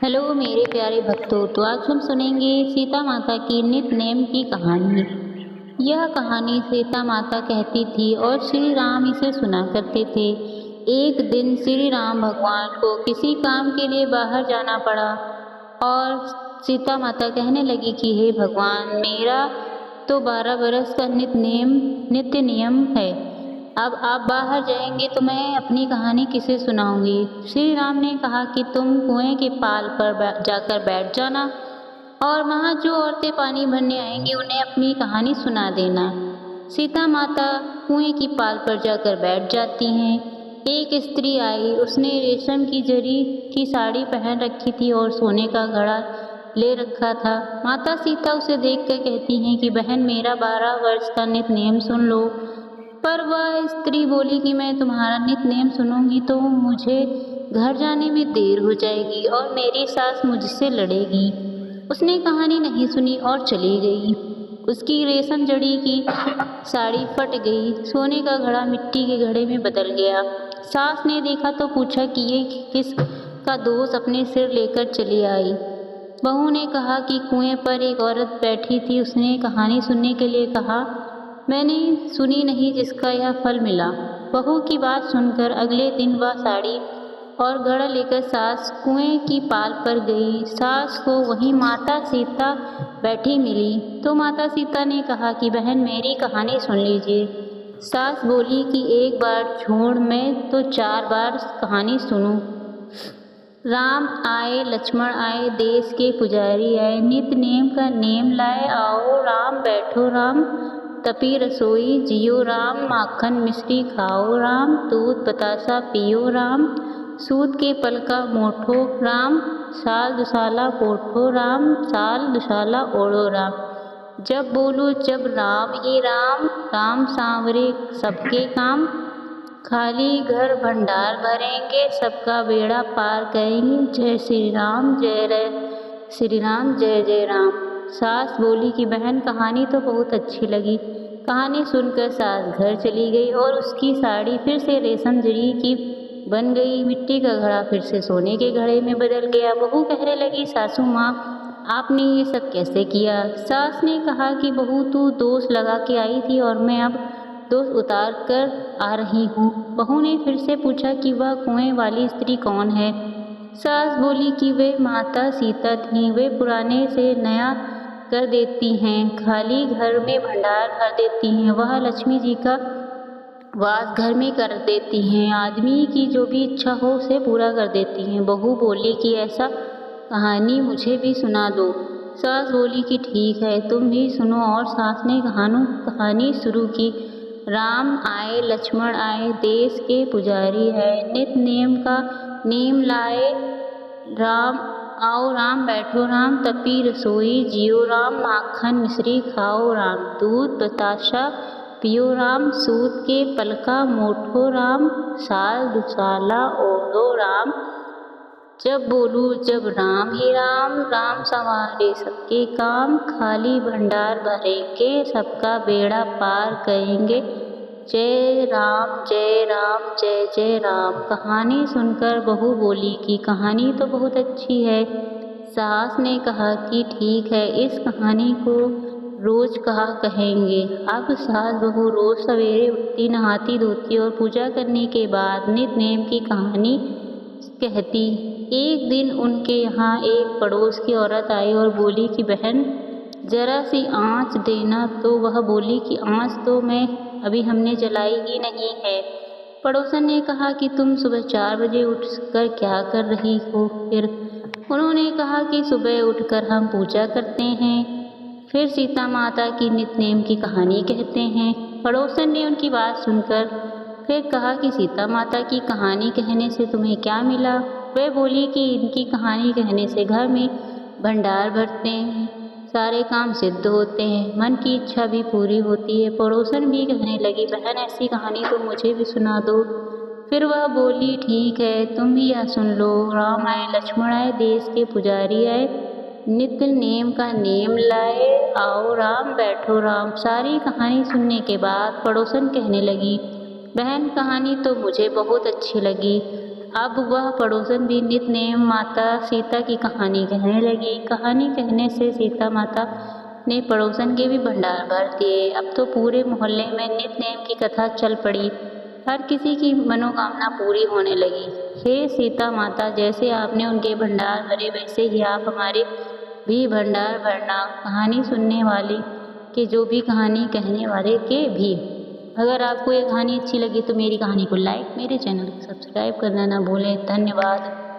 Hello मेरे प्यारे भक्तों, तो आज हम सुनेंगे सीता माता की नित नेम की कहानी। यह कहानी सीता माता कहती थी और श्री राम इसे सुना करते थे। एक दिन श्री राम भगवान को किसी काम के लिए बाहर जाना पड़ा और सीता माता कहने लगी कि हे भगवान, मेरा तो 12 बरस का नित्य नियम है। अब आप बाहर जाएंगे तो मैं अपनी कहानी किसे सुनाऊंगी। श्री राम ने कहा कि तुम कुएं के पाल पर जाकर बैठ जाना और वहाँ जो औरतें पानी भरने आएंगी उन्हें अपनी कहानी सुना देना। सीता माता कुएं की पाल पर जाकर बैठ जाती हैं। एक स्त्री आई, उसने रेशम की जरी की साड़ी पहन रखी थी और सोने का घड़ा ले रखा था। माता सीता उसे देखकर कहती हैं कि बहन, मेरा 12 वर्ष का नित नेम सुन लो। पर वह स्त्री बोली कि मैं तुम्हारा नित नेम सुनूंगी तो मुझे घर जाने में देर हो जाएगी और मेरी सास मुझसे लड़ेगी। उसने कहानी नहीं सुनी और चली गई। उसकी रेशम जड़ी की साड़ी फट गई, सोने का घड़ा मिट्टी के घड़े में बदल गया। सास ने देखा तो पूछा कि ये किस का दोष अपने सिर लेकर चली आई। बहू ने कहा कि कुएं पर एक औरत बैठी थी, उसने कहानी सुनने के लिए कहा, मैंने सुनी नहीं जिसका यह फल मिला। बहू की बात सुनकर अगले दिन वह साड़ी और घड़ा लेकर सास कुएं की पाल पर गई। सास को वहीं माता सीता बैठी मिली तो माता सीता ने कहा कि बहन, मेरी कहानी सुन लीजिए। सास बोली कि एक बार छोड़, मैं तो 4 बार कहानी सुनूं। राम आए, लक्ष्मण आए, देश के पुजारी आए, नित नेम का नेम लाए, आओ राम बैठो राम, तपी रसोई जियो राम, माखन मिश्री खाओ राम, दूध बतासा पियो राम, सूत के पल का मोठो राम, साल दुसाला पोठो राम, साल दुसाला ओढ़ो राम। जब बोलूं जब राम ही राम, राम सांवरे सबके काम, खाली घर भंडार भरेंगे, सबका बेड़ा पार करेंगे, जय श्री राम श्री राम जय जय राम। सास बोली कि बहन, कहानी तो बहुत अच्छी लगी। कहानी सुनकर सास घर चली गई और उसकी साड़ी फिर से रेशम जरी की बन गई, मिट्टी का घड़ा फिर से सोने के घड़े में बदल गया। बहू कहने लगी, सासू माँ, आपने ये सब कैसे किया। सास ने कहा कि बहू, तू दोष लगा के आई थी और मैं अब दोष उतार कर आ रही हूँ। बहू ने फिर से पूछा कि वह कुएं वाली स्त्री कौन है। सास बोली कि वे माता सीता थीं, वे पुराने से नया कर देती हैं, खाली घर में भंडार भर देती हैं, वह लक्ष्मी जी का वास घर में कर देती हैं, आदमी की जो भी इच्छा हो उसे पूरा कर देती हैं। बहू बोली कि ऐसा कहानी मुझे भी सुना दो। सास बोली कि ठीक है, तुम भी सुनो। और सास ने कहानी शुरू की। राम आए, लक्ष्मण आए, देश के पुजारी है, नित नेम का नेम लाए राम, आओ राम बैठो राम, तपी रसोई जियो राम, माखन मिश्री खाओ राम, दूध बताशा पियो राम, सूत के पलका मोठो राम, साल दुसाला ओढ़ो राम। जब बोलूं जब राम ही राम, राम संवारे सबके काम, खाली भंडार भरेंगे, सबका बेड़ा पार करेंगे, जय राम जय जय राम। कहानी सुनकर बहू बोली कि कहानी तो बहुत अच्छी है। सास ने कहा कि ठीक है, इस कहानी को रोज कहा कहेंगे। अब सास बहू रोज सवेरे उठती, नहाती धोती और पूजा करने के बाद नित नेम की कहानी कहती। एक दिन उनके यहाँ एक पड़ोस की औरत आई और बोली कि बहन, जरा सी आँच देना। तो वह बोली कि आँच तो मैं अभी हमने जलाई ही नहीं है। पड़ोसन ने कहा कि तुम सुबह 4 बजे उठकर क्या कर रही हो। फिर उन्होंने कहा कि सुबह उठकर हम पूजा करते हैं, फिर सीता माता की नित नेम की कहानी कहते हैं। पड़ोसन ने उनकी बात सुनकर फिर कहा कि सीता माता की कहानी कहने से तुम्हें क्या मिला। वह बोली कि इनकी कहानी कहने से घर में भंडार भरते हैं, सारे काम सिद्ध होते हैं, मन की इच्छा भी पूरी होती है। पड़ोसन भी कहने लगी, बहन, ऐसी कहानी तो मुझे भी सुना दो। फिर वह बोली, ठीक है, तुम भी यह सुन लो। राम आए, लक्ष्मण आए, देश के पुजारी आए, नित्य नेम का नेम लाए, आओ राम बैठो राम। सारी कहानी सुनने के बाद पड़ोसन कहने लगी, बहन, कहानी तो मुझे बहुत अच्छी लगी, अब वह पड़ोसन भी नित्य नेम माता सीता की कहानी कहने लगी। कहानी कहने से सीता माता ने पड़ोसन के भी भंडार भर दिए। अब तो पूरे मोहल्ले में नित्य नेम की कथा चल पड़ी। हर किसी की मनोकामना पूरी होने लगी। हे सीता माता, जैसे आपने उनके भंडार भरे वैसे ही आप हमारे भी भंडार भरना। कहानी सुनने वाले के जो भी कहानी कहने वाले के भी। अगर आपको ये कहानी अच्छी लगी तो मेरी कहानी को लाइक, मेरे चैनल को सब्सक्राइब करना ना भूलें। धन्यवाद।